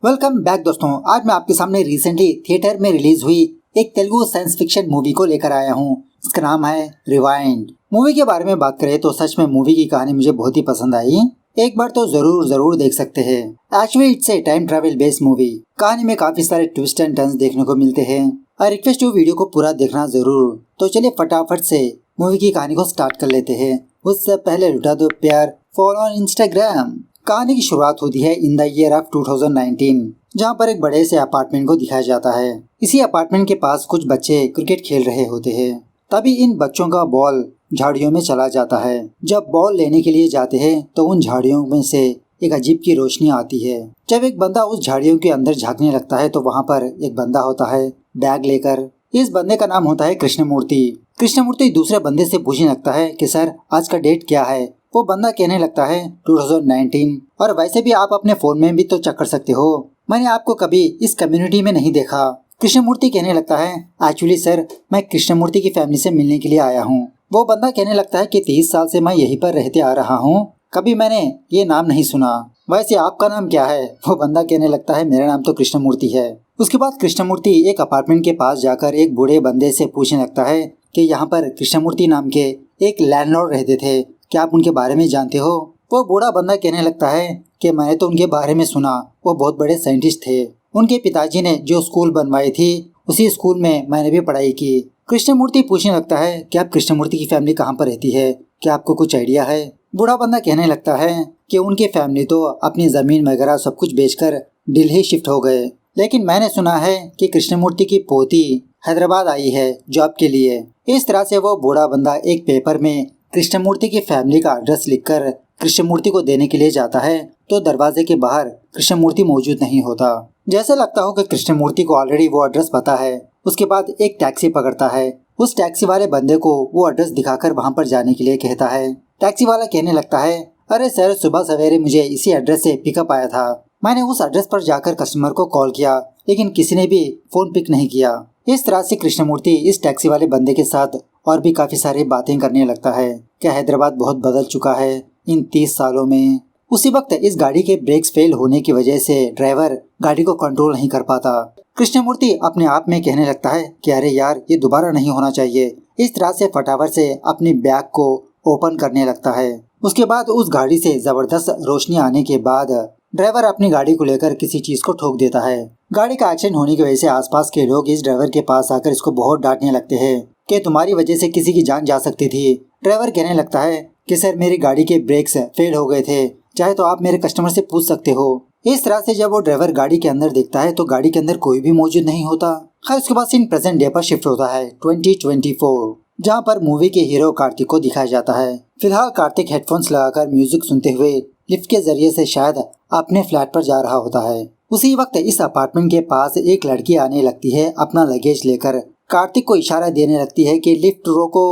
Welcome back दोस्तों। आज मैं आपके सामने रिसेंटली थिएटर में रिलीज हुई एक तेलुगु साइंस फिक्शन मूवी को लेकर आया हूँ। इसका नाम है रिवाइंड। मूवी के बारे में बात करें तो सच में मूवी की कहानी मुझे बहुत ही पसंद आई। एक बार तो जरूर देख सकते हैं। Actually it's a time travel based movie. कहानी में काफी सारे ट्विस्ट एंड टर्न्स देखने को मिलते हैं। आई रिक्वेस्ट यू वीडियो को पूरा देखना जरूर। तो चलिए फटाफट से मूवी की कहानी को स्टार्ट कर लेते हैं। उससे पहले लुटा दो प्यार, फॉलो ऑन इंस्टाग्राम। कहानी की शुरुआत होती है इन द ईयर ऑफ 2019, जहाँ पर एक बड़े से अपार्टमेंट को दिखाया जाता है। इसी अपार्टमेंट के पास कुछ बच्चे क्रिकेट खेल रहे होते हैं। तभी इन बच्चों का बॉल झाड़ियों में चला जाता है। जब बॉल लेने के लिए जाते हैं तो उन झाड़ियों में से एक अजीब की रोशनी आती है। जब एक बंदा उस झाड़ियों के अंदर झांकने लगता है तो वहाँ पर एक बंदा होता है बैग लेकर। इस बंदे का नाम होता है कृष्णमूर्ति। कृष्णमूर्ति दूसरे बंदे से पूछने लगता है कि सर आज का डेट क्या है। वो बंदा कहने लगता है 2019। और वैसे भी आप अपने फोन में भी तो चेक कर सकते हो, मैंने आपको कभी इस कम्युनिटी में नहीं देखा। कृष्णमूर्ति कहने लगता है एक्चुअली सर मैं कृष्णमूर्ति की फैमिली से मिलने के लिए आया हूँ। वो बंदा कहने लगता है कि 30 साल से मैं यहीं पर रहते आ रहा हूँ, कभी मैंने ये नाम नहीं सुना। वैसे आपका नाम क्या है? वो बंदा कहने लगता है मेरा नाम तो कृष्णमूर्ति है। उसके बाद कृष्णमूर्ति एक अपार्टमेंट के पास जाकर एक बूढ़े बंदे से पूछने लगता है कि यहाँ पर कृष्णमूर्ति नाम के एक लैंडलॉर्ड रहते थे, क्या आप उनके बारे में जानते हो? वो बूढ़ा बंदा कहने लगता है कि मैंने तो उनके बारे में सुना, वो बहुत बड़े साइंटिस्ट थे। उनके पिताजी ने जो स्कूल बनवाई थी उसी स्कूल में मैंने भी पढ़ाई की। कृष्णमूर्ति पूछने लगता है कि आप कृष्णमूर्ति की फैमिली कहाँ पर रहती है, क्या आपको कुछ आइडिया है? बूढ़ा बंदा कहने लगता है कि उनकी फैमिली तो अपनी जमीन वगैरह सब कुछ बेचकर दिल्ली शिफ्ट हो गए, लेकिन मैंने सुना है कि कृष्णमूर्ति की पोती हैदराबाद आई है जॉब के लिए। इस तरह से वो बूढ़ा बंदा एक पेपर में कृष्णमूर्ति की फैमिली का एड्रेस लिखकर कृष्णमूर्ति को देने के लिए जाता है तो दरवाजे के बाहर कृष्णमूर्ति मौजूद नहीं होता। जैसे लगता हो कि कृष्णमूर्ति को ऑलरेडी वो एड्रेस पता है। उसके बाद एक टैक्सी पकड़ता है। उस टैक्सी वाले बंदे को वो एड्रेस दिखाकर वहाँ पर जाने के लिए कहता है। टैक्सी वाला कहने लगता है अरे सर सुबह सवेरे मुझे इसी एड्रेस से पिकअप आया था, मैंने उस एड्रेस पर जाकर कस्टमर को कॉल किया लेकिन किसी ने भी फोन पिक नहीं किया। इस तरह से कृष्णमूर्ति इस टैक्सी वाले बंदे के साथ और भी काफी सारी बातें करने लगता है कि हैदराबाद बहुत बदल चुका है इन 30 सालों में। उसी वक्त इस गाड़ी के ब्रेक्स फेल होने की वजह से ड्राइवर गाड़ी को कंट्रोल नहीं कर पाता। कृष्णमूर्ति अपने आप में कहने लगता है कि अरे यार ये दोबारा नहीं होना चाहिए। इस तरह से फटाफट से अपनी बैग को ओपन करने लगता है। उसके बाद उस गाड़ी से जबरदस्त रोशनी आने के बाद ड्राइवर अपनी गाड़ी को लेकर किसी चीज को ठोक देता है। गाड़ी का एक्सीडेंट होने की वजह से आसपास के लोग इस ड्राइवर के पास आकर इसको बहुत डांटने लगते हैं कि तुम्हारी वजह से किसी की जान जा सकती थी। ड्राइवर कहने लगता है कि सर मेरी गाड़ी के ब्रेक्स फेल हो गए थे, चाहे तो आप मेरे कस्टमर से पूछ सकते हो। इस तरह से जब वो ड्राइवर गाड़ी के अंदर देखता है तो गाड़ी के अंदर कोई भी मौजूद नहीं होता। खैर उसके बाद सीन प्रेजेंट डे पर शिफ्ट होता है 2024, जहाँ पर मूवी के हीरो कार्तिक को दिखाया जाता है। फिलहाल कार्तिक हेडफोन्स लगाकर म्यूजिक सुनते हुए लिफ्ट के जरिए से शायद अपने फ्लैट पर जा रहा होता है। उसी वक्त इस अपार्टमेंट के पास एक लड़की आने लगती है अपना लगेज लेकर। कार्तिक को इशारा देने लगती है कि लिफ्ट रोको।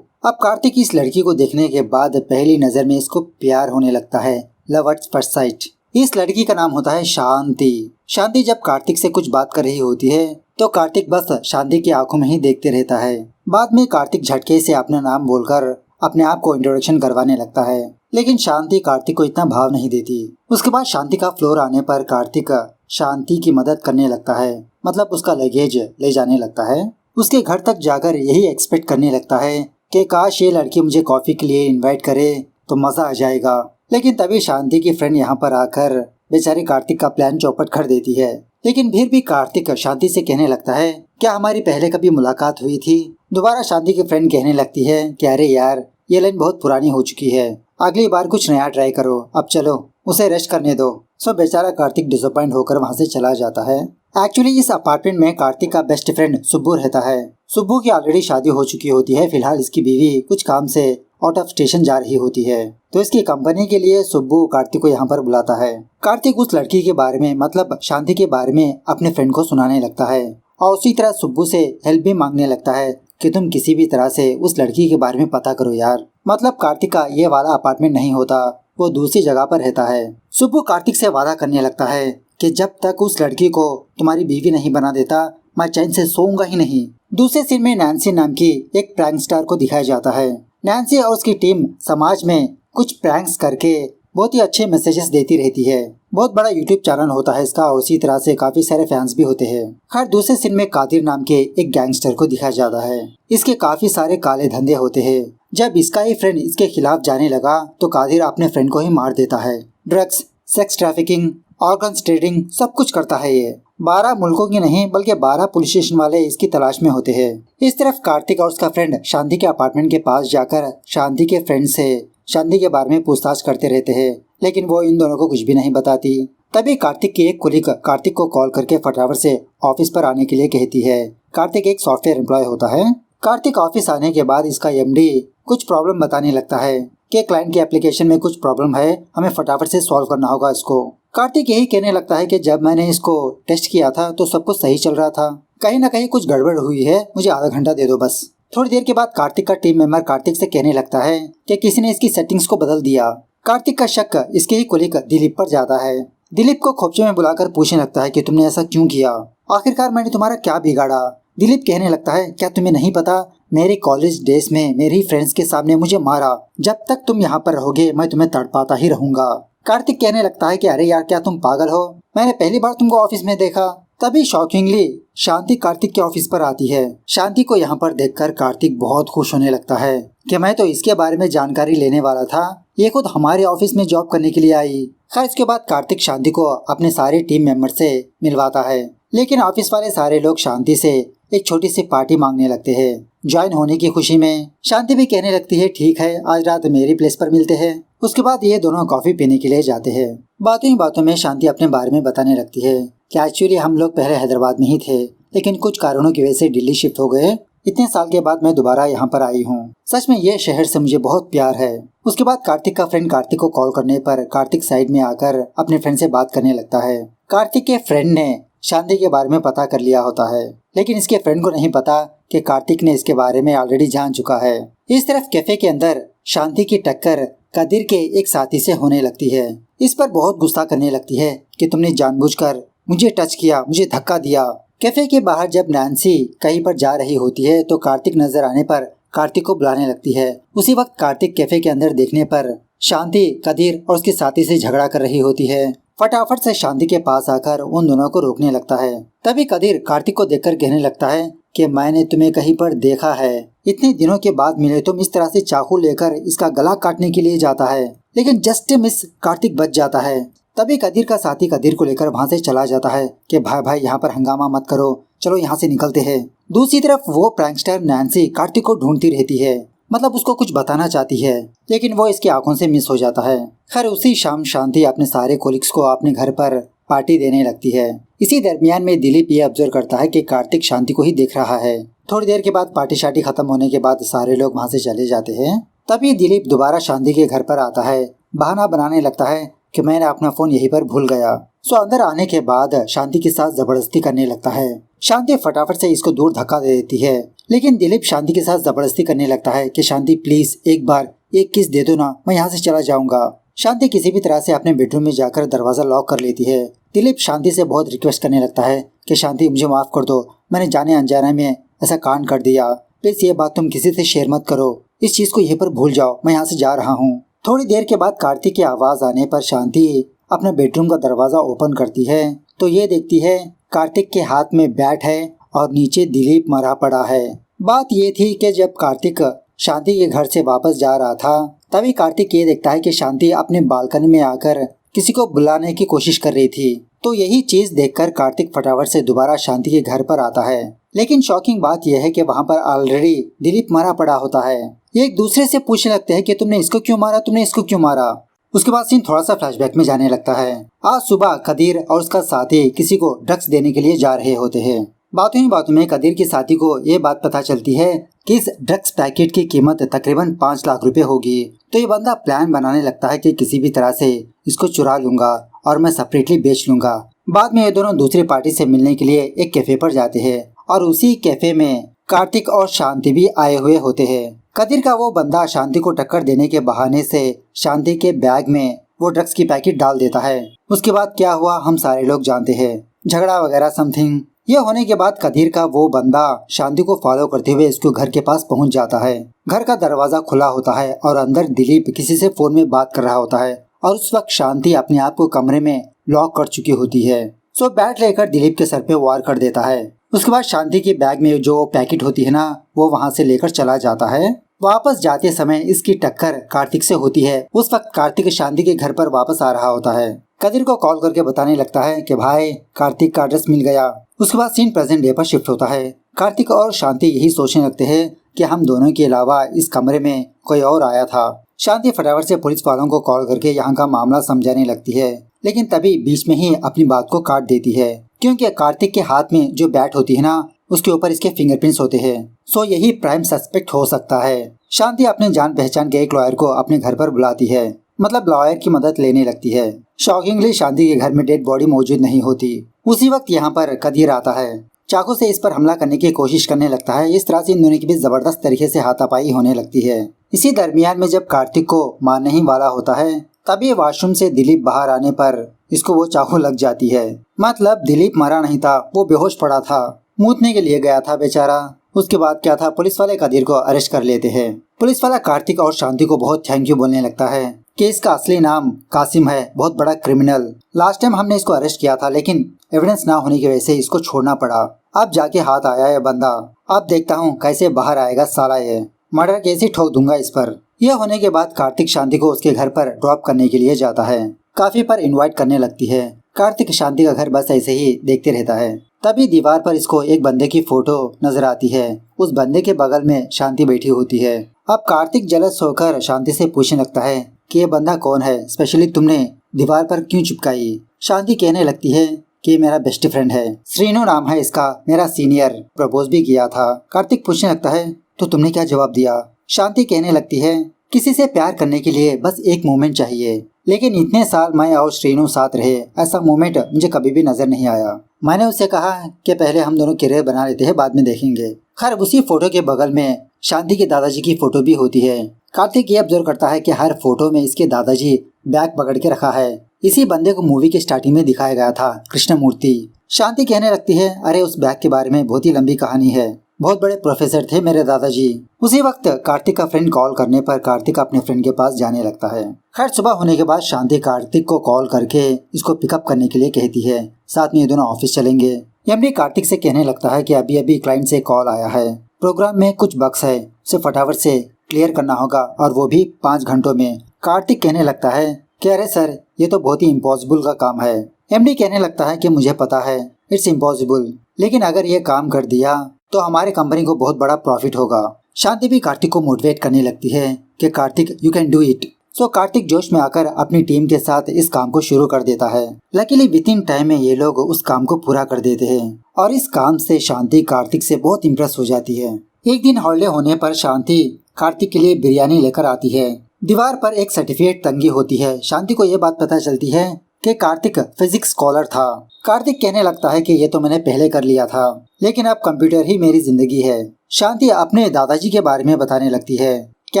अब कार्तिक इस लड़की को देखने के बाद पहली नजर में इसको प्यार होने लगता है, लव एट फर्स्ट साइट। इस लड़की का नाम होता है शांति। शांति जब कार्तिक से कुछ बात कर रही होती है तो कार्तिक बस शांति की आंखों में ही देखते रहता है। बाद में कार्तिक झटके से अपना नाम बोलकर अपने आप को इंट्रोडक्शन करवाने लगता है, लेकिन शांति कार्तिक को इतना भाव नहीं देती। उसके बाद शांति का फ्लोर आने पर कार्तिक शांति की मदद करने लगता है, मतलब उसका लगेज ले जाने लगता है। उसके घर तक जाकर यही एक्सपेक्ट करने लगता है कि काश ये लड़की मुझे कॉफी के लिए इनवाइट करे तो मजा आ जाएगा। लेकिन तभी शांति की फ्रेंड यहाँ पर आकर बेचारे कार्तिक का प्लान चौपट कर देती है। लेकिन फिर भी कार्तिक शांति से कहने लगता है क्या हमारी पहले कभी मुलाकात हुई थी? दोबारा शांति की फ्रेंड कहने लगती है कि अरे यार ये लाइन बहुत पुरानी हो चुकी है, अगली बार कुछ नया ट्राई करो, अब चलो उसे रेस्ट करने दो। सो बेचारा कार्तिक डिसअपॉइंट होकर वहाँ से चला जाता है। एक्चुअली इस अपार्टमेंट में कार्तिक का बेस्ट फ्रेंड सुब्बू रहता है। सुब्बू की ऑलरेडी शादी हो चुकी होती है। फिलहाल इसकी बीवी कुछ काम से आउट ऑफ स्टेशन जा रही होती है तो इसकी कंपनी के लिए सुब्बू कार्तिक को यहाँ पर बुलाता है। कार्तिक उस लड़की के बारे में मतलब शांति के बारे में अपने फ्रेंड को सुनाने लगता है और उसी तरह सुब्बू से हेल्प भी मांगने लगता है कि तुम किसी भी तरह से उस लड़की के बारे में पता करो यार। मतलब कार्तिक का ये वाला अपार्टमेंट नहीं होता, वो दूसरी जगह पर रहता है। सुब्बू कार्तिक से वादा करने लगता है कि जब तक उस लड़की को तुम्हारी बीवी नहीं बना देता मैं चैन से सोऊंगा ही नहीं। दूसरे सीन में नैन्सी नाम की एक प्रैंक स्टार को दिखाया जाता है। नैन्सी और उसकी टीम समाज में कुछ प्रैंक्स करके बहुत ही अच्छे मैसेजेस देती रहती है। बहुत बड़ा यूट्यूब चैनल होता है इसका और उसी तरह से काफी सारे फैंस भी होते हैं। खैर दूसरे सीन में कादिर नाम के एक गैंगस्टर को दिखाया जाता है। इसके काफी सारे काले धंधे होते हैं। जब इसका ही फ्रेंड इसके खिलाफ जाने लगा तो कादिर अपने फ्रेंड को ही मार देता है। Drugs, sex trafficking, organs trading सब कुछ करता है ये। 12 मुल्कों की नहीं बल्कि 12 पुलिस स्टेशन वाले इसकी तलाश में होते हैं। इस तरफ कार्तिक और उसका फ्रेंड शांति के अपार्टमेंट के पास जाकर शांति के फ्रेंड से शांति के बारे में पूछताछ करते रहते हैं, लेकिन वो इन दोनों को कुछ भी नहीं बताती। तभी कार्तिक की एक कुलीग कार्तिक को कॉल करके फटाफट से ऑफिस पर आने के लिए कहती है। कार्तिक एक सॉफ्टवेयर एम्प्लॉय होता है। कार्तिक ऑफिस आने के बाद इसका एमडी कुछ प्रॉब्लम बताने लगता है कि क्लाइंट की एप्लीकेशन में कुछ प्रॉब्लम है, हमें फटाफट से सॉल्व करना होगा इसको। कार्तिक यही कहने लगता है कि जब मैंने इसको टेस्ट किया था तो सब कुछ सही चल रहा था, कहीं ना कहीं कुछ गड़बड़ हुई है, मुझे आधा घंटा दे दो बस। थोड़ी देर के बाद कार्तिक का टीम मेंबर कार्तिक से कहने लगता है कि किसी ने इसकी सेटिंग्स को बदल दिया। कार्तिक का शक इसके ही कुलीग दिलीप पर जाता है। दिलीप को खोपचे में बुलाकर पूछने लगता है कि तुमने ऐसा क्यों किया, आखिरकार मैंने तुम्हारा क्या बिगाड़ा। दिलीप कहने लगता है क्या तुम्हें नहीं पता, मेरे कॉलेज डेज में मेरी फ्रेंड्स के सामने मुझे मारा, जब तक तुम यहाँ पर रहोगे मैं तुम्हें तड़पाता ही रहूंगा। कार्तिक कहने लगता है कि अरे यार क्या तुम पागल हो, मैंने पहली बार तुमको ऑफिस में देखा। तभी शॉकिंगली शांति कार्तिक के ऑफिस पर आती है। शांति को यहाँ पर देखकर कार्तिक बहुत खुश होने लगता है कि मैं तो इसके बारे में जानकारी लेने वाला था, ये खुद हमारे ऑफिस में जॉब करने के लिए आई। खैर इसके बाद कार्तिक शांति को अपने सारे टीम मेंबर से मिलवाता है, लेकिन ऑफिस वाले सारे लोग शांति से एक छोटी सी पार्टी मांगने लगते हैं। ज्वाइन होने की खुशी में शांति भी कहने लगती है ठीक है आज रात मेरी प्लेस पर मिलते हैं। उसके बाद ये दोनों कॉफी पीने के लिए जाते हैं। बातों ही बातों में शांति अपने बारे में बताने लगती है कि एक्चुअली हम लोग पहले हैदराबाद में ही थे, लेकिन कुछ कारणों की वजह से दिल्ली शिफ्ट हो गए। इतने साल के बाद मैं दोबारा यहाँ पर आई हूँ। सच में ये शहर से मुझे बहुत प्यार है। उसके बाद कार्तिक का फ्रेंड कार्तिक को कॉल करने पर कार्तिक साइड में आकर अपने फ्रेंड से बात करने लगता है। कार्तिक के फ्रेंड ने शांति के बारे में पता कर लिया होता है, लेकिन इसके फ्रेंड को नहीं पता कि कार्तिक ने इसके बारे में ऑलरेडी जान चुका है। इस तरफ कैफे के अंदर शांति की टक्कर कदीर के एक साथी से होने लगती है। इस पर बहुत गुस्सा करने लगती है कि तुमने जानबूझकर मुझे टच किया, मुझे धक्का दिया। कैफे के बाहर जब नैन्सी कहीं पर जा रही होती है तो कार्तिक नजर आने पर कार्तिक को बुलाने लगती है। उसी वक्त कार्तिक कैफे के अंदर देखने पर शांति कदीर और उसके साथी से झगड़ा कर रही होती है। फटाफट से शांति के पास आकर उन दोनों को रोकने लगता है। तभी कदीर कार्तिक को देखकर कहने लगता है कि मैंने तुम्हें कहीं पर देखा है, इतने दिनों के बाद मिले तुम इस तरह से चाकू लेकर इसका गला काटने के लिए जाता है, लेकिन जस्ट मिस कार्तिक बच जाता है। तभी कदीर का साथी कदीर को लेकर वहाँ से चला जाता है कि भाई भाई यहाँ पर हंगामा मत करो, चलो यहाँ से निकलते हैं। दूसरी तरफ वो प्रैंकस्टर नैन्सी कार्तिक को ढूंढती रहती है, मतलब उसको कुछ बताना चाहती है, लेकिन वो इसकी आंखों से मिस हो जाता है। खैर उसी शाम शांति अपने सारे कोलिग्स को अपने घर पर पार्टी देने लगती है। इसी दरमियान में दिलीप ये ऑब्जर्व करता है कि कार्तिक शांति को ही देख रहा है। थोड़ी देर के बाद पार्टी शार्टी खत्म होने के बाद सारे लोग वहाँ से चले जाते हैं। तभी दिलीप दोबारा शांति के घर पर आता है। बहाना बनाने लगता है कि मैंने अपना फोन यहीं पर भूल गया। सो अंदर आने के बाद शांति के साथ जबरदस्ती करने लगता है। शांति फटाफट से इसको दूर धक्का दे देती है, लेकिन दिलीप शांति के साथ जबरदस्ती करने लगता है कि शांति प्लीज एक बार एक किस दे दो ना, मैं यहाँ से चला जाऊंगा। शांति किसी भी तरह से अपने बेडरूम में जाकर दरवाजा लॉक कर लेती है। दिलीप शांति से बहुत रिक्वेस्ट करने लगता है कि शांति मुझे माफ कर दो, मैंने जाने अनजाने में ऐसा कांड कर दिया, प्लीज ये बात तुम किसी से शेयर मत करो, इस चीज को यहीं पर भूल जाओ, मैं यहाँ से जा रहा हूँ। थोड़ी देर के बाद कार्तिक की आवाज आने पर शांति अपने बेडरूम का दरवाजा ओपन करती है तो ये देखती है कार्तिक के हाथ में बैट है और नीचे दिलीप मरा पड़ा है। बात ये थी कि जब कार्तिक शांति के घर से वापस जा रहा था तभी कार्तिक ये देखता है कि शांति अपने बालकनी में आकर किसी को बुलाने की कोशिश कर रही थी। तो यही चीज देखकर कार्तिक फटाफट से दोबारा शांति के घर पर आता है, लेकिन शॉकिंग बात यह है कि वहाँ पर ऑलरेडी दिलीप मरा पड़ा होता है। ये एक दूसरे से पूछने लगते हैं कि तुमने इसको क्यों मारा, तुमने इसको क्यों मारा। उसके बाद सीन थोड़ा सा फ्लैशबैक में जाने लगता है। आज सुबह कदीर और उसका साथी किसी को ड्रग्स देने के लिए जा रहे होते हैं। बातों ही बातों में कदीर के साथी को ये बात पता चलती है कि इस ड्रग्स पैकेट की कीमत तकरीबन 5 लाख रुपए होगी। तो ये बंदा प्लान बनाने लगता है कि किसी भी तरह से इसको चुरा लूंगा और मैं सेपरेटली बेच लूंगा। बाद में ये दोनों दूसरी पार्टी से मिलने के लिए एक कैफे पर जाते हैं और उसी कैफे में कार्तिक और शांति भी आए हुए होते हैं। कदीर का वो बंदा शांति को टक्कर देने के बहाने से शांति के बैग में वो ड्रग्स की पैकेट डाल देता है। उसके बाद क्या हुआ हम सारे लोग जानते हैं, झगड़ा वगैरह समथिंग। ये होने के बाद कदीर का वो बंदा शांति को फॉलो करते हुए इसके घर के पास पहुंच जाता है। घर का दरवाजा खुला होता है और अंदर दिलीप किसी से फोन में बात कर रहा होता है और उस वक्त शांति अपने आप को कमरे में लॉक कर चुकी होती है। सो बैट लेकर दिलीप के सर पे वार कर देता है। उसके बाद शांति की बैग में जो पैकेट होती है ना, वो वहाँ से लेकर चला जाता है। वापस जाते समय इसकी टक्कर कार्तिक से होती है। उस वक्त कार्तिक शांति के घर पर वापस आ रहा होता है। कदीर को कॉल करके बताने लगता है कि भाई कार्तिक का एड्रेस मिल गया। उसके बाद सीन प्रेजेंट डे पर शिफ्ट होता है। कार्तिक और शांति यही सोचने लगते हैं कि हम दोनों के अलावा इस कमरे में कोई और आया था। शांति फटाफट से पुलिस वालों को कॉल करके यहाँ का मामला समझाने लगती है, लेकिन तभी बीच में ही अपनी बात को काट देती है, क्योंकि कार्तिक के हाथ में जो बैट होती है ना, उसके ऊपर इसके फिंगरप्रिंट्स होते हैं। सो यही प्राइम सस्पेक्ट हो सकता है। शांति अपने जान पहचान के एक लॉयर को अपने घर पर बुलाती है, मतलब लॉयर की मदद लेने लगती है। शॉकिंगली शांति के घर में डेड बॉडी मौजूद नहीं होती। उसी वक्त यहाँ पर कदीर आता है, चाकू से इस पर हमला करने की कोशिश करने लगता है। इस तरह से इन दोनों के बीच जबरदस्त तरीके से हाथापाई होने लगती है। इसी दरमियान में जब कार्तिक को मारने ही वाला होता है, तभी वॉशरूम से दिलीप बाहर आने पर इसको वो चाकू लग जाती है। मतलब दिलीप मरा नहीं था, वो बेहोश पड़ा था, मूतने के लिए गया था बेचारा। उसके बाद क्या था, पुलिस वाले कदीर को अरेस्ट कर लेते हैं। पुलिस वाला कार्तिक और शांति को बहुत थैंक यू बोलने लगता है कि इसका असली नाम कासिम है, बहुत बड़ा क्रिमिनल। लास्ट टाइम हमने इसको अरेस्ट किया था, लेकिन एविडेंस ना होने की वजह से इसको छोड़ना पड़ा। अब जाके हाथ आया है बंदा, अब देखता हूँ कैसे बाहर आएगा साला, ये मर्डर केस ही ठोक दूंगा इस पर। यह होने के बाद कार्तिक शांति को उसके घर पर ड्रॉप करने के लिए जाता है। काफी पर इनवाइट करने लगती है। कार्तिक शांति का घर बस ऐसे ही देखते रहता है। तभी दीवार पर इसको एक बंदे की फोटो नजर आती है। उस बंदे के बगल में शांति बैठी होती है। अब कार्तिक जलस होकर शांति से पूछने लगता है कि ये बंदा कौन है, स्पेशली तुमने दीवार पर क्यों चिपकाई। शांति कहने लगती है कि मेरा बेस्ट फ्रेंड है, श्रीनु नाम है इसका, मेरा सीनियर, प्रपोज भी किया था। कार्तिक पूछने लगता है तो तुमने क्या जवाब दिया। शांति कहने लगती है किसी से प्यार करने के लिए बस एक मोमेंट चाहिए, लेकिन इतने साल मैं और श्रीनु साथ रहे, ऐसा मोमेंट मुझे कभी भी नजर नहीं आया। मैंने उससे कहा कि पहले हम दोनों करियर बना लेते हैं, बाद में देखेंगे। खैर उसी फोटो के बगल में शांति के दादाजी की फोटो भी होती है। कार्तिक ये ऑब्जर्व करता है कि हर फोटो में इसके दादाजी बैग पकड़ के रखा है। इसी बंदे को मूवी के स्टार्टिंग में दिखाया गया था, कृष्णमूर्ति। शांति कहने लगती है अरे उस बैग के बारे में बहुत ही लंबी कहानी है, बहुत बड़े प्रोफेसर थे मेरे दादाजी। उसी वक्त कार्तिक का फ्रेंड कॉल करने पर कार्तिक अपने फ्रेंड के पास जाने लगता है। खैर सुबह होने के बाद शांति कार्तिक को कॉल करके इसको पिकअप करने के लिए कहती है, साथ में ये दोनों ऑफिस चलेंगे। एमडी कार्तिक से कहने लगता है कि अभी अभी क्लाइंट से कॉल आया है, प्रोग्राम में कुछ बग्स है, उसे फटाफट से क्लियर करना होगा और वो भी 5 घंटों में। कार्तिक कहने लगता है कि अरे सर ये तो बहुत ही इम्पॉसिबल का काम है। एमडी कहने लगता है कि मुझे पता है इट्स इम्पॉसिबल, लेकिन अगर ये काम कर दिया तो हमारे कंपनी को बहुत बड़ा प्रॉफिट होगा। शांति भी कार्तिक को मोटिवेट करने लगती है कि Kartik you can do it. So Kartik जोश में आकर अपनी टीम के साथ इस काम को शुरू कर देता है। लकीली विद इन टाइम में ये लोग उस काम को पूरा कर देते हैं और इस काम से शांति कार्तिक से बहुत इम्प्रेस हो जाती है। एक दिन हॉलिडे होने पर शांति कार्तिक के लिए बिरयानी लेकर आती है। दीवार पर एक सर्टिफिकेट टंगी होती है। शांति को ये बात पता चलती है कि कार्तिक फिजिक्स स्कॉलर था। कार्तिक कहने लगता है कि ये तो मैंने पहले कर लिया था, लेकिन अब कंप्यूटर ही मेरी जिंदगी है। शांति अपने दादाजी के बारे में बताने लगती है कि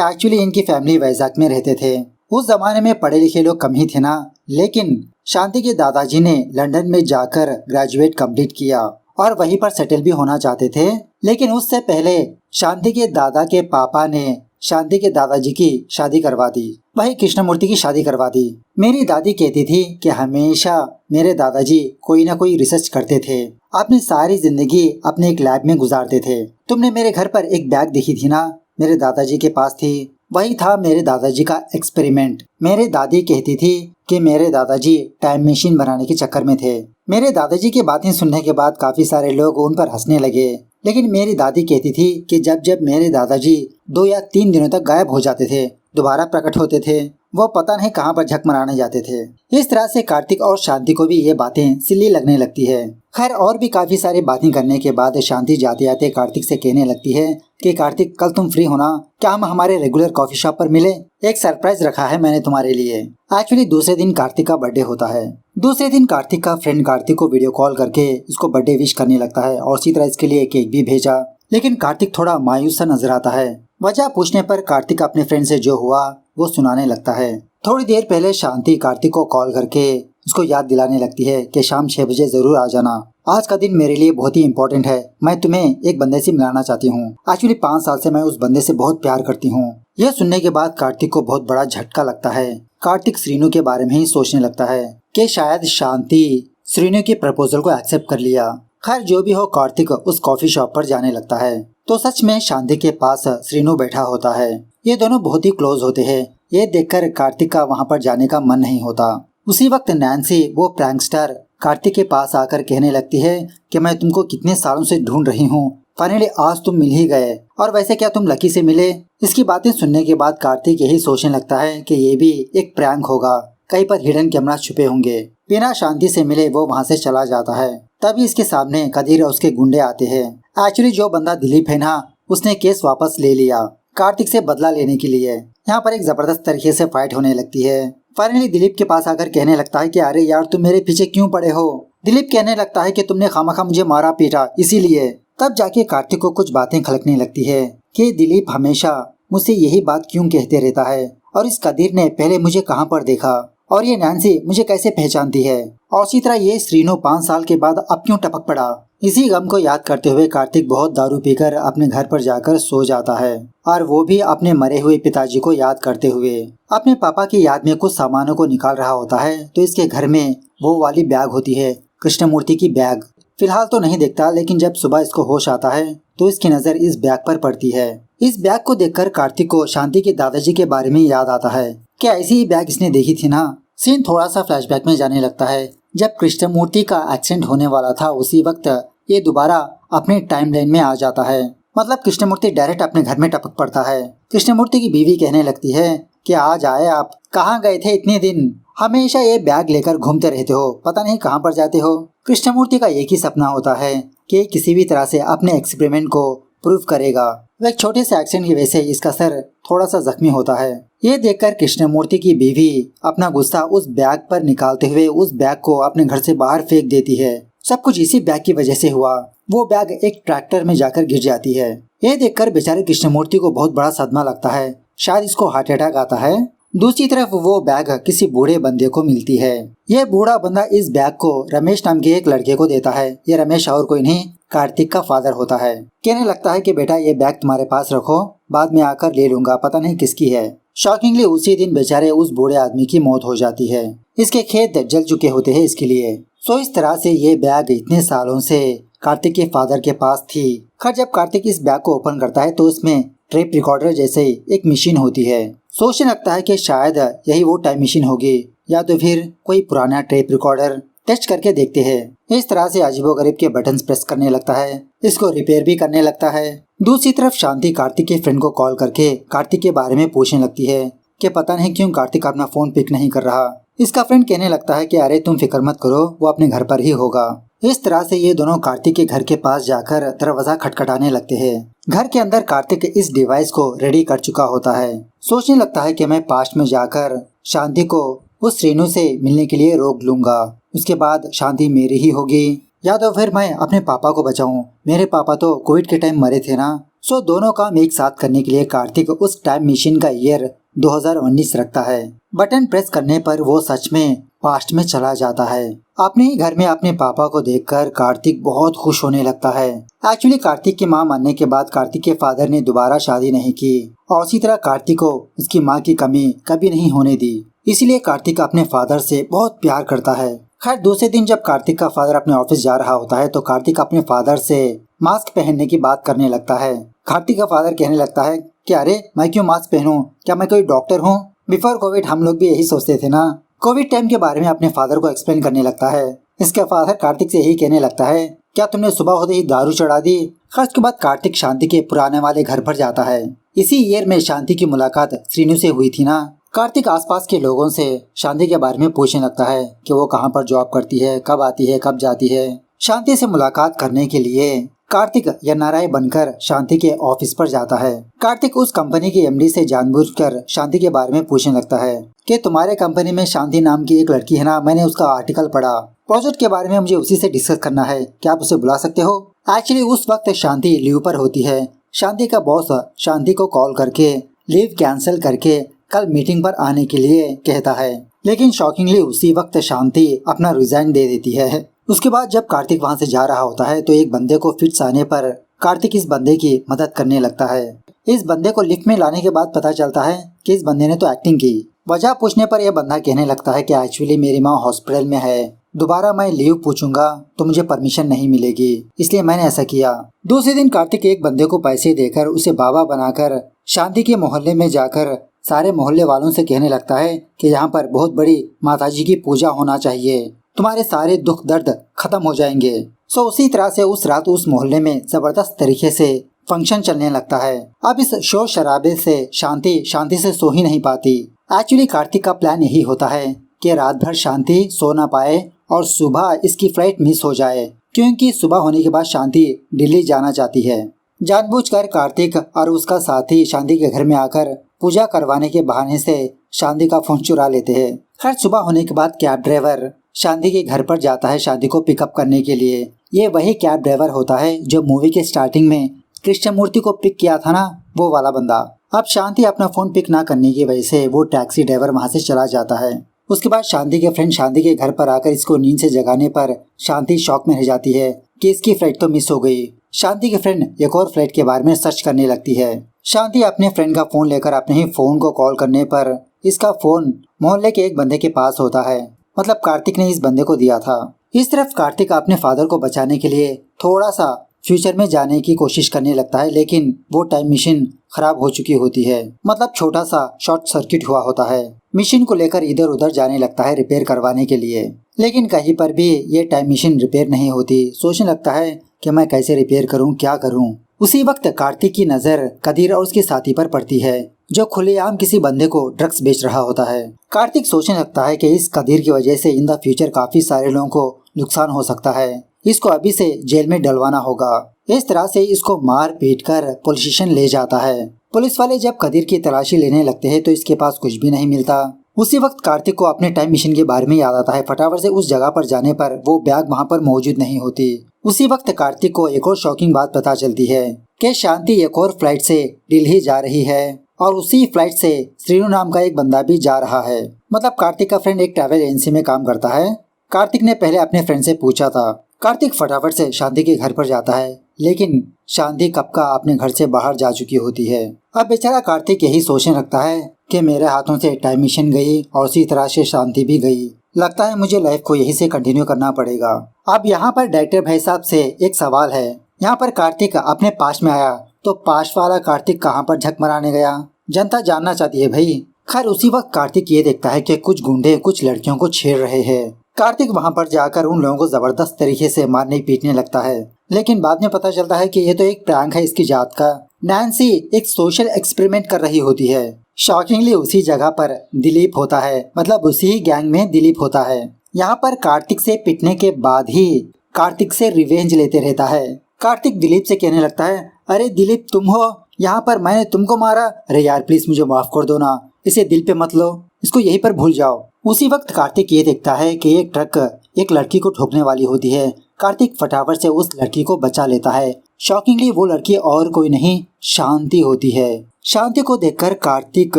एक्चुअली इनकी फैमिली वैजाग में रहते थे। उस जमाने में पढ़े लिखे लोग कम ही थे ना, लेकिन शांति के दादाजी ने लंदन में जाकर ग्रेजुएट कंप्लीट किया और वहीं पर सेटल भी होना चाहते थे। लेकिन उससे पहले शांति के दादा के पापा ने शांति के दादाजी की शादी करवा दी, वही कृष्णमूर्ति की शादी करवा दी। मेरी दादी कहती थी कि हमेशा मेरे दादाजी कोई ना कोई रिसर्च करते थे, अपनी सारी जिंदगी अपने एक लैब में गुजारते थे। तुमने मेरे घर पर एक बैग देखी थी ना, मेरे दादाजी के पास थी, वही था मेरे दादाजी का एक्सपेरिमेंट। मेरे दादी कहती थी कि मेरे दादाजी टाइम मशीन बनाने के चक्कर में थे। मेरे दादाजी की बातें सुनने के बाद काफी सारे लोग उन पर हंसने लगे, लेकिन मेरी दादी कहती थी कि जब जब मेरे दादाजी 2 या 3 दिनों तक गायब हो जाते थे, दोबारा प्रकट होते थे, वो पता नहीं कहाँ पर झक मराने जाते थे। इस तरह से कार्तिक और शांति को भी ये बातें सिली लगने लगती है। खैर और भी काफी सारी बातें करने के बाद शांति जाते जाते कार्तिक से कहने लगती है कि कार्तिक कल तुम फ्री होना, क्या हम हमारे रेगुलर कॉफी शॉप पर मिले, एक सरप्राइज रखा है मैंने तुम्हारे लिए। एक्चुअली दूसरे दिन कार्तिक का बर्थडे होता है। दूसरे दिन कार्तिक का फ्रेंड कार्तिक को वीडियो कॉल करके इसको बर्थडे विश करने लगता है और इसी तरह इसके लिए केक भी भेजा, लेकिन कार्तिक थोड़ा मायूस सा नजर आता है। वजह पूछने पर कार्तिक अपने फ्रेंड से जो हुआ वो सुनाने लगता है। थोड़ी देर पहले शांति कार्तिक को कॉल करके उसको याद दिलाने लगती है कि शाम 6 बजे जरूर आ जाना, आज का दिन मेरे लिए बहुत ही इम्पोर्टेंट है, मैं तुम्हें एक बंदे से मिलाना चाहती हूँ। एक्चुअली 5 साल से मैं उस बंदे से बहुत प्यार करती हूँ। यह सुनने के बाद कार्तिक को बहुत बड़ा झटका लगता है। कार्तिक श्रीनु के बारे में ही सोचने लगता है कि शायद शांति श्रीनु के प्रपोजल को एक्सेप्ट कर लिया। खैर जो भी हो, कार्तिक उस कॉफी शॉप पर जाने लगता है तो सच में शांति के पास श्रीनु बैठा होता है। ये दोनों बहुत ही क्लोज होते हैं। ये देखकर कार्तिक का वहाँ पर जाने का मन नहीं होता। उसी वक्त नैन्सी वो प्रैंकस्टर कार्तिक के पास आकर कहने लगती है कि मैं तुमको कितने सालों से ढूंढ रही हूँ, फाइनली आज तुम मिल ही गए, और वैसे क्या तुम लकी से मिले। इसकी बातें सुनने के बाद कार्तिक यही सोचने लगता है कि ये भी एक प्रैंक होगा, कहीं पर हिडन कैमरा छुपे होंगे। बिना शांति से मिले वो वहाँ से चला जाता है। तभी इसके सामने कदीर और उसके गुंडे आते हैं। एक्चुअली जो बंदा दिलीप है ना, उसने केस वापस ले लिया कार्तिक से बदला लेने के लिए। यहाँ पर एक जबरदस्त तरीके से फाइट होने लगती है। फाइनली दिलीप के पास आकर कहने लगता है कि अरे यार तुम मेरे पीछे क्यों पड़े हो। दिलीप कहने लगता है कि तुमने खामखा मुझे मारा पीटा इसीलिए। तब जाके कार्तिक को कुछ बातें खलकने लगती है कि दिलीप हमेशा मुझसे यही बात क्यों कहते रहता है, और इस कदीर ने पहले मुझे कहाँ पर देखा, और ये नैन्सी मुझे कैसे पहचानती है, और इसी तरह ये श्रीनु 5 साल के बाद अब क्यों टपक पड़ा। इसी गम को याद करते हुए कार्तिक बहुत दारू पीकर अपने घर पर जाकर सो जाता है, और वो भी अपने मरे हुए पिताजी को याद करते हुए अपने पापा की याद में कुछ सामानों को निकाल रहा होता है। तो इसके घर में वो वाली बैग होती है, कृष्णमूर्ति की बैग। फिलहाल तो नहीं देखता, लेकिन जब सुबह इसको होश आता है तो इसकी नजर इस बैग पर पड़ती है। इस बैग को देखकर कार्तिक को शांति के दादाजी के बारे में याद आता है कि ऐसी ही बैग इसने देखी थी ना। सीन थोड़ा सा फ्लैशबैक में जाने लगता है। जब कृष्णमूर्ति का एक्सीडेंट होने वाला था उसी वक्त ये दोबारा अपने टाइमलाइन में आ जाता है। मतलब कृष्णमूर्ति डायरेक्ट अपने घर में टपक पड़ता है। कृष्णमूर्ति की बीवी कहने लगती है कि आज आए आप, कहाँ गए थे इतने दिन, हमेशा ये बैग लेकर घूमते रहते हो, पता नहीं कहाँ पर जाते हो। कृष्णमूर्ति का एक ही सपना होता है कि किसी भी तरह से अपने एक्सपेरिमेंट को प्रूव करेगा। वह एक छोटे से एक्सीडेंट की वजह से इसका सर थोड़ा सा जख्मी होता है। ये देखकर कृष्णमूर्ति की बीवी अपना गुस्सा उस बैग पर निकालते हुए उस बैग को अपने घर से बाहर फेंक देती है। सब कुछ इसी बैग की वजह से हुआ। वो बैग एक ट्रैक्टर में जाकर गिर जाती है। ये देखकर बेचारे कृष्णमूर्ति को बहुत बड़ा सदमा लगता है, शायद इसको हार्ट अटैक आता है। दूसरी तरफ वो बैग किसी बूढ़े बंदे को मिलती है। ये बूढ़ा बंदा इस बैग को रमेश नाम के एक लड़के को देता है। ये रमेश और कोई नहीं, कार्तिक का फादर होता है। कहने लगता है कि बेटा ये बैग तुम्हारे पास रखो, बाद में आकर ले लूंगा, पता नहीं किसकी है। शॉकिंगली उसी दिन बेचारे उस बूढ़े आदमी की मौत हो जाती है। इसके खेत जल चुके होते हैं इसके लिए। सो इस तरह से ये बैग इतने सालों से कार्तिक के फादर के पास थी। खैर जब कार्तिक इस बैग को ओपन करता है तो इसमें टेप रिकॉर्डर जैसे एक मशीन होती है। सोचने लगता है कि शायद यही वो टाइम मशीन होगी, या तो फिर कोई पुराना टेप रिकॉर्डर। टेस्ट करके देखते हैं। इस तरह से अजीबोगरीब के बटन्स प्रेस करने लगता है, इसको रिपेयर भी करने लगता है। दूसरी तरफ शांति कार्तिक के फ्रेंड को कॉल करके कार्तिक के बारे में पूछने लगती है कि पता नहीं क्यों कार्तिक अपना फोन पिक नहीं कर रहा। इसका फ्रेंड कहने लगता है कि अरे तुम फिक्र मत करो, वो अपने घर पर ही होगा। इस तरह से ये दोनों कार्तिक के घर के पास जाकर दरवाजा खटखटाने लगते हैं। घर के अंदर कार्तिक इस डिवाइस को रेडी कर चुका होता है। सोचने लगता है कि मैं पास्ट में जाकर शांति को उस श्रीनु से मिलने के लिए रोक लूंगा, उसके बाद शांति मेरी ही होगी, या तो फिर मैं अपने पापा को बचाऊं। मेरे पापा तो कोविड के टाइम मरे थे ना। सो दोनों काम एक साथ करने के लिए कार्तिक उस टाइम मशीन का ईयर 2019 रखता है। बटन प्रेस करने पर वो सच में पास्ट में चला जाता है। अपने ही घर में अपने पापा को देखकर कार्तिक बहुत खुश होने लगता है। एक्चुअली कार्तिक की मां मरने के बाद कार्तिक के फादर ने दोबारा शादी नहीं की, और इसी तरह कार्तिक को उसकी मां की कमी कभी नहीं होने दी। इसीलिए कार्तिक अपने फादर से बहुत प्यार करता है। खैर दूसरे दिन जब कार्तिक का फादर अपने ऑफिस जा रहा होता है तो कार्तिक अपने फादर से मास्क पहनने की बात करने लगता है। कार्तिक का फादर कहने लगता है कि अरे मैं क्यों मास्क पहनूं, क्या मैं कोई डॉक्टर हूँ। बिफोर कोविड हम लोग भी यही सोचते थे ना। कोविड टाइम के बारे में अपने फादर को एक्सप्लेन करने लगता है। इसका फादर कार्तिक से यही कहने लगता है, क्या तुमने सुबह होते ही दारू चढ़ा दी। खर्च के बाद कार्तिक शांति के पुराने वाले घर पर जाता है। इसी ईयर में शांति की मुलाकात श्रीनु से हुई थी ना। कार्तिक आसपास के लोगों से शांति के बारे में पूछने लगता है कि वो कहाँ पर जॉब करती है, कब आती है, कब जाती है। शांति से मुलाकात करने के लिए कार्तिक एनआरआई बनकर शांति के ऑफिस पर जाता है। कार्तिक उस कंपनी की एमडी से जानबूझकर शांति के बारे में पूछने लगता है कि तुम्हारे कंपनी में शांति नाम की एक लड़की है ना, मैंने उसका आर्टिकल पढ़ा, प्रोजेक्ट के बारे में मुझे उसी से डिस्कस करना है, क्या आप उसे बुला सकते हो। एक्चुअली उस वक्त शांति लीव पर होती है। शांति का बॉस शांति को कॉल करके लीव कैंसिल करके कल मीटिंग पर आने के लिए कहता है, लेकिन शॉकिंगली उसी वक्त शांति अपना रिजाइन दे देती है। उसके बाद जब कार्तिक वहां से जा रहा होता है तो एक बंदे को फिट्स आने पर कार्तिक इस बंदे की मदद करने लगता है। इस बंदे को लिफ्ट में लाने के बाद पता चलता है कि इस बंदे ने तो एक्टिंग की, वजह पूछने पर यह बंदा कहने लगता है कि एक्चुअली मेरी माँ हॉस्पिटल में है, दोबारा मैं लीव पूछूंगा तो मुझे परमिशन नहीं मिलेगी, इसलिए मैंने ऐसा किया। दूसरे दिन कार्तिक एक बंदे को पैसे देकर उसे बाबा बनाकर शांति के मोहल्ले में जाकर सारे मोहल्ले वालों से कहने लगता है कि यहाँ पर बहुत बड़ी माताजी की पूजा होना चाहिए, तुम्हारे सारे दुख दर्द खत्म हो जाएंगे। सो उसी तरह से उस रात उस मोहल्ले में जबरदस्त तरीके से फंक्शन चलने लगता है। अब इस शोर शराबे से शांति से सो ही नहीं पाती। एक्चुअली कार्तिक का प्लान यही होता है कि रात भर शांति सो ना पाए और सुबह इसकी फ्लाइट मिस हो जाए, क्योंकि सुबह होने के बाद शांति दिल्ली जाना चाहती है। जानबूझकर कार्तिक और उसका साथी शांति के घर में आकर पूजा करवाने के बहाने से शांति का फोन चुरा लेते हैं। खैर सुबह होने के बाद कैब ड्राइवर शांति के घर पर जाता है शांति को पिकअप करने के लिए। ये वही कैब ड्राइवर होता है जो मूवी के स्टार्टिंग में कृष्णमूर्ति को पिक किया था ना, वो वाला बंदा। अब शांति अपना फोन पिक ना करने की वजह से वो टैक्सी ड्राइवर वहाँ से चला जाता है। उसके बाद शांति के फ्रेंड शांति के घर पर आकर इसको नींद से जगाने पर शांति शॉक में रह जाती है कि इसकी फ्लाइट तो मिस हो गई। शांति के फ्रेंड एक और फ्लाइट के बारे में सर्च करने लगती है। शांति अपने फ्रेंड का फोन लेकर अपने ही फोन को कॉल करने पर इसका फोन मोहल्ले के एक बंदे के पास होता है, मतलब कार्तिक ने इस बंदे को दिया था। इस तरफ कार्तिक अपने फादर को बचाने के लिए थोड़ा सा फ्यूचर में जाने की कोशिश करने लगता है, लेकिन वो टाइम मशीन खराब हो चुकी होती है, मतलब छोटा सा शॉर्ट सर्किट हुआ होता है। मशीन को लेकर इधर उधर जाने लगता है रिपेयर करवाने के लिए, लेकिन कहीं पर भी ये टाइम मशीन रिपेयर नहीं होती। सोचने लगता है कि मैं कैसे रिपेयर करूं, क्या करूं। उसी वक्त कार्तिक की नजर कदीर और उसके साथी पर पड़ती है जो खुलेआम किसी बंदे को ड्रग्स बेच रहा होता है। कार्तिक सोचने लगता है कि इस कदीर की वजह से इन द फ्यूचर काफी सारे लोगों को नुकसान हो सकता है, इसको अभी से जेल में डलवाना होगा। इस तरह से इसको मार पीट कर पुलिस स्टेशन ले जाता है। पुलिस वाले जब कदीर की तलाशी लेने लगते हैं तो इसके पास कुछ भी नहीं मिलता। उसी वक्त कार्तिक को अपने टाइम मशीन के बारे में याद आता है। फटाफट से उस जगह पर जाने पर वो बैग वहाँ पर मौजूद नहीं होती। उसी वक्त कार्तिक को एक और शॉकिंग बात पता चलती है कि शांति एक और फ्लाइट से दिल्ली जा रही है और उसी फ्लाइट से श्रीनु नाम का एक बंदा भी जा रहा है। मतलब कार्तिक का फ्रेंड एक ट्रैवल एजेंसी में काम करता है। कार्तिक ने पहले अपने फ्रेंड से पूछा था। कार्तिक फटाफट से शांति के घर पर जाता है, लेकिन शांति कब का अपने घर से बाहर जा चुकी होती है। अब बेचारा कार्तिक यही सोचने लगता है कि मेरे हाथों से टाइम मशीन गई और उसी तरह से शांति भी गई, लगता है मुझे लाइफ को यही से कंटिन्यू करना पड़ेगा। अब यहाँ पर डायरेक्टर भाई साहब से एक सवाल है, यहाँ पर कार्तिक अपने पास में आया तो पास वाला कार्तिक कहाँ पर झक मराने गया, जनता जानना चाहती है भाई। खैर उसी वक्त कार्तिक ये देखता है कि कुछ गुंडे कुछ लड़कियों को छेड़ रहे हैं। कार्तिक वहाँ पर जाकर उन लोगों को जबरदस्त तरीके से मारने पीटने लगता है, लेकिन बाद में पता चलता है कि ये तो एक प्रैंक है इसकी जात का। नैन्सी एक सोशल एक्सपेरिमेंट कर रही होती है। शॉकिंगली उसी जगह पर दिलीप होता है, मतलब उसी ही गैंग में दिलीप होता है। यहाँ पर कार्तिक से पिटने के बाद ही कार्तिक से रिवेंज लेते रहता है। कार्तिक दिलीप से कहने लगता है, अरे दिलीप तुम हो, यहाँ पर मैंने तुमको मारा, अरे यार प्लीज मुझे माफ कर दो ना, इसे दिल पे मत लो, इसको यहीं पर भूल जाओ। उसी वक्त कार्तिक ये देखता है कि एक ट्रक एक लड़की को ठोकने वाली होती है। कार्तिक फटाफट से उस लड़की को बचा लेता है। शॉकिंगली वो लड़की और कोई नहीं शांति होती है। शांति को देखकर कार्तिक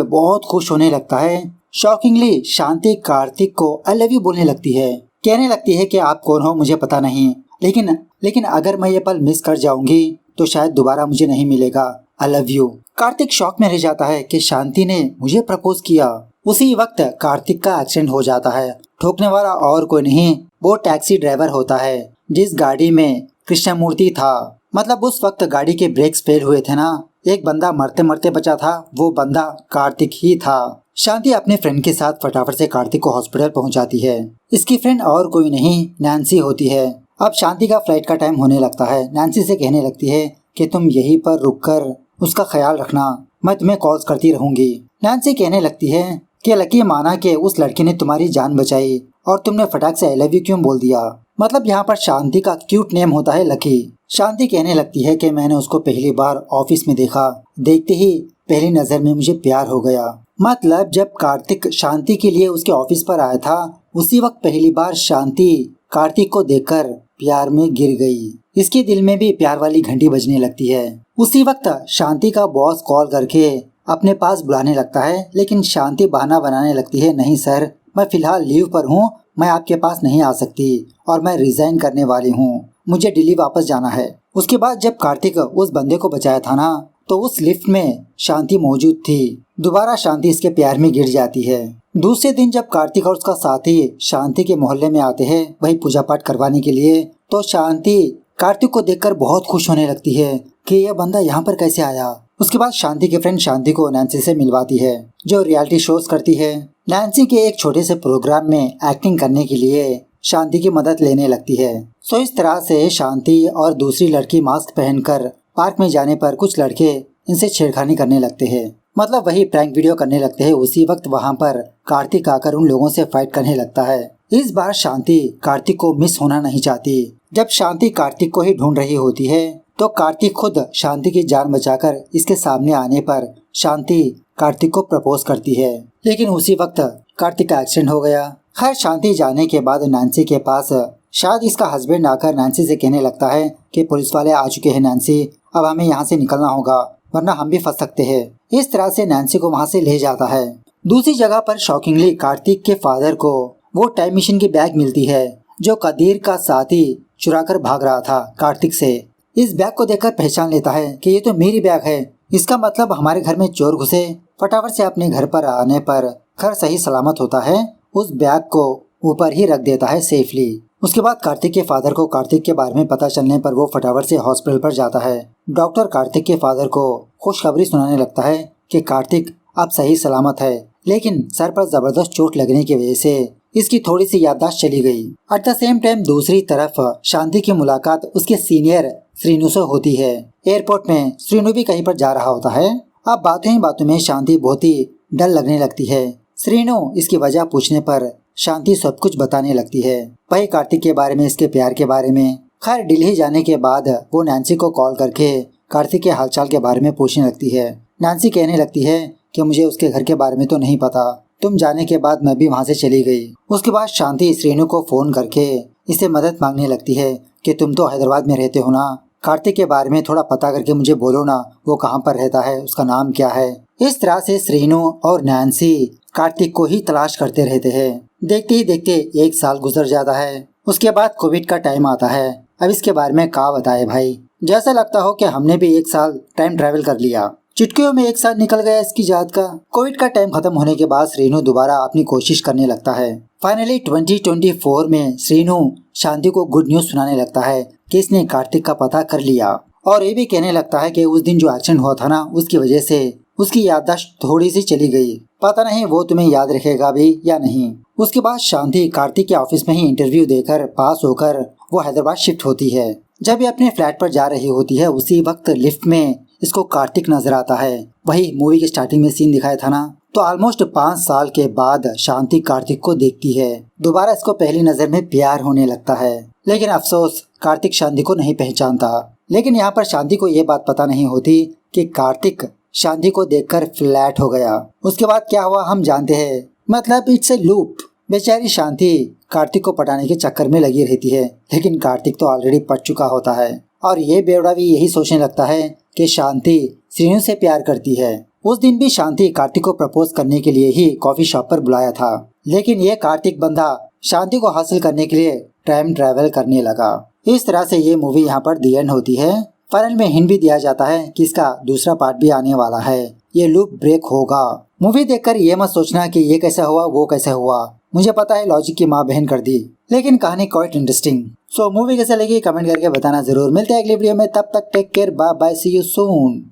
बहुत खुश होने लगता है। शॉकिंगली शांति कार्तिक को आई लव यू बोलने लगती है, कहने लगती है कि आप कौन हो मुझे पता नहीं, लेकिन अगर मैं ये पल मिस कर जाऊंगी तो शायद दोबारा मुझे नहीं मिलेगा, I love you. Kartik shock में रह जाता है कि शांति ने मुझे प्रपोज किया। उसी वक्त कार्तिक का एक्सीडेंट हो जाता है। ठोकने वाला और कोई नहीं वो टैक्सी ड्राइवर होता है जिस गाड़ी में कृष्णमूर्ति था। मतलब उस वक्त गाड़ी के ब्रेक्स फेल हुए थे ना, एक बंदा मरते मरते बचा था, वो बंदा कार्तिक ही था। शांति अपने फ्रेंड के साथ फटाफट से कार्तिक को हॉस्पिटल पहुंचाती है। इसकी फ्रेंड और कोई नहीं नैन्सी होती है। अब शांति का फ्लाइट का टाइम होने लगता है। नैन्सी से कहने लगती है कि तुम यहीं पर रुककर उसका ख्याल रखना, मैं तुम्हें कॉल्स करती रहूंगी। नैन्सी कहने लगती है कि लकी माना कि उस लड़की ने तुम्हारी जान बचाई और तुमने फटाक से आई लव यू क्यों बोल दिया। मतलब यहाँ पर शांति का क्यूट नेम होता है लकी। शांति कहने लगती है कि मैंने उसको पहली बार ऑफिस में देखा, देखते ही पहली नजर में मुझे प्यार हो गया। मतलब जब कार्तिक शांति के लिए उसके ऑफिस पर आया था उसी वक्त पहली बार शांति कार्तिक को देखकर प्यार में गिर गई। इसके दिल में भी प्यार वाली घंटी बजने लगती है। उसी वक्त शांति का बॉस कॉल करके अपने पास बुलाने लगता है, लेकिन शांति बहाना बनाने लगती है, नहीं सर मैं फिलहाल लीव पर हूँ, मैं आपके पास नहीं आ सकती और मैं रिजाइन करने वाली हूँ, मुझे दिल्ली वापस जाना है। उसके बाद जब कार्तिक उस बंदे को बचाया था ना, तो उस लिफ्ट में शांति मौजूद थी। दोबारा शांति इसके प्यार में गिर जाती है। दूसरे दिन जब कार्तिक और उसका साथी शांति के मोहल्ले में आते हैं वही पूजा पाठ करवाने के लिए, तो शांति कार्तिक को देखकर बहुत खुश होने लगती है कि यह बंदा यहाँ पर कैसे आया। उसके बाद शांति के फ्रेंड शांति को नैन्सी से मिलवाती है जो रियलिटी शोज करती है। नैन्सी के एक छोटे से प्रोग्राम में एक्टिंग करने के लिए शांति की मदद लेने लगती है। सो इस तरह से शांति और दूसरी लड़की मास्क पहनकर पार्क में जाने पर कुछ लड़के इनसे छेड़खानी करने लगते हैं, मतलब वही प्रैंक वीडियो करने लगते हैं। उसी वक्त वहाँ पर कार्तिक आकर उन लोगों से फाइट करने लगता है। इस बार शांति कार्तिक को मिस होना नहीं चाहती। जब शांति कार्तिक को ही ढूंढ रही होती है तो कार्तिक खुद शांति की जान बचाकर इसके सामने आने पर शांति कार्तिक को प्रपोज करती है, लेकिन उसी वक्त कार्तिक का एक्सीडेंट हो गया। खैर शांति जाने के बाद नैन्सी के पास शायद इसका हस्बैंड आकर नैन्सी से कहने लगता है कि पुलिस वाले आ चुके हैं नैन्सी, अब हमें यहाँ से निकलना होगा वरना हम भी फंस सकते हैं। इस तरह से नैन्सी को वहाँ से ले जाता है। दूसरी जगह पर शॉकिंगली कार्तिक के फादर को वो टाइम मशीन की बैग मिलती है जो कदीर का साथी चुराकर भाग रहा था कार्तिक से। इस बैग को देखकर पहचान लेता है कि ये तो मेरी बैग है, इसका मतलब हमारे घर में चोर घुसे। फटाफट से अपने घर पर आने पर घर सही सलामत होता है, उस बैग को ऊपर ही रख देता है सेफली। उसके बाद कार्तिक के फादर को कार्तिक के बारे में पता चलने पर वो फटाफट से हॉस्पिटल पर जाता है। डॉक्टर कार्तिक के फादर को खुशखबरी सुनाने लगता है कि कार्तिक अब सही सलामत है, लेकिन सर पर जबरदस्त चोट लगने की वजह से इसकी थोड़ी सी याददाश्त चली गई। एट द सेम टाइम दूसरी तरफ शांति की मुलाकात उसके सीनियर श्रीनु से होती है। एयरपोर्ट में श्रीनु भी कहीं पर जा रहा होता है। अब बातों ही बातों में शांति बहुत ही डर लगने लगती है। श्रीनु इसकी वजह पूछने पर शांति सब कुछ बताने लगती है, वही कार्तिक के बारे में, इसके प्यार के बारे में। खैर दिल्ली जाने के बाद वो नैन्सी को कॉल करके कार्तिक के हालचाल के बारे में पूछने लगती है। नैन्सी कहने लगती है कि मुझे उसके घर के बारे में तो नहीं पता, तुम जाने के बाद मैं भी वहाँ से चली गई। उसके बाद शांति श्रीनु को फोन करके इससे मदद मांगने लगती है कि तुम तो हैदराबाद में रहते हो ना, कार्तिक के बारे में थोड़ा पता करके मुझे बोलो ना, वो कहाँ पर रहता है, उसका नाम क्या है। इस तरह से श्रीनु और नैन्सी कार्तिक को ही तलाश करते रहते हैं। देखते ही देखते 1 साल गुजर जाता है। उसके बाद कोविड का टाइम आता है। अब इसके बारे में क्या बताए भाई, जैसा लगता हो कि हमने भी 1 साल टाइम ट्रैवल कर लिया। चुटकियों में 1 साल निकल गया इसकी जात का। कोविड का टाइम खत्म होने के बाद श्रीनु दोबारा अपनी कोशिश करने लगता है। फाइनली 2024 में श्रीनु शांति को गुड न्यूज सुनाने लगता है कि इसने कार्तिक का पता कर लिया, और ये भी कहने लगता है कि उस दिन जो एक्सीडेंट हुआ था ना, उसकी वजह से उसकी याददाश्त थोड़ी सी चली गई, पता नहीं वो तुम्हें याद रखेगा भी या नहीं। उसके बाद शांति कार्तिक के ऑफिस में ही इंटरव्यू देकर पास होकर वो हैदराबाद शिफ्ट होती है। जब ये अपने फ्लैट पर जा रही होती है उसी वक्त लिफ्ट में इसको कार्तिक नजर आता है, वही मूवी के स्टार्टिंग में सीन दिखाया था ना। तो ऑलमोस्ट 5 साल के बाद शांति कार्तिक को देखती है। दोबारा इसको पहली नजर में प्यार होने लगता है, लेकिन अफसोस कार्तिक शांति को नहीं पहचानता। लेकिन यहाँ पर शांति को ये बात पता नहीं होती कि कार्तिक शांति को देखकर फ्लैट हो गया। उसके बाद क्या हुआ हम जानते हैं, मतलब इट्स ए लूप। बेचारी शांति कार्तिक को पटाने के चक्कर में लगी रहती है, लेकिन कार्तिक तो ऑलरेडी पट चुका होता है। और ये बेवड़ा भी यही सोचने लगता है कि शांति श्रीनु से प्यार करती है। उस दिन भी शांति कार्तिक को प्रपोज करने के लिए ही कॉफी शॉप पर बुलाया था, लेकिन ये कार्तिक बंदा शांति को हासिल करने के लिए टाइम ट्रैवल करने लगा। इस तरह से ये मूवी यहाँ पर दी एंड होती है। फाइनल में हिंट भी दिया जाता है कि इसका दूसरा पार्ट भी आने वाला है, ये लूप ब्रेक होगा। मूवी देखकर ये मत सोचना कि ये कैसा हुआ वो कैसा हुआ, मुझे पता है लॉजिक की माँ बहन कर दी, लेकिन कहानी क्वाइट इंटरेस्टिंग। सो मूवी कैसे लगी कमेंट करके बताना जरूर। मिलते हैं अगली वीडियो में, तब तक take care, bye bye, see you soon.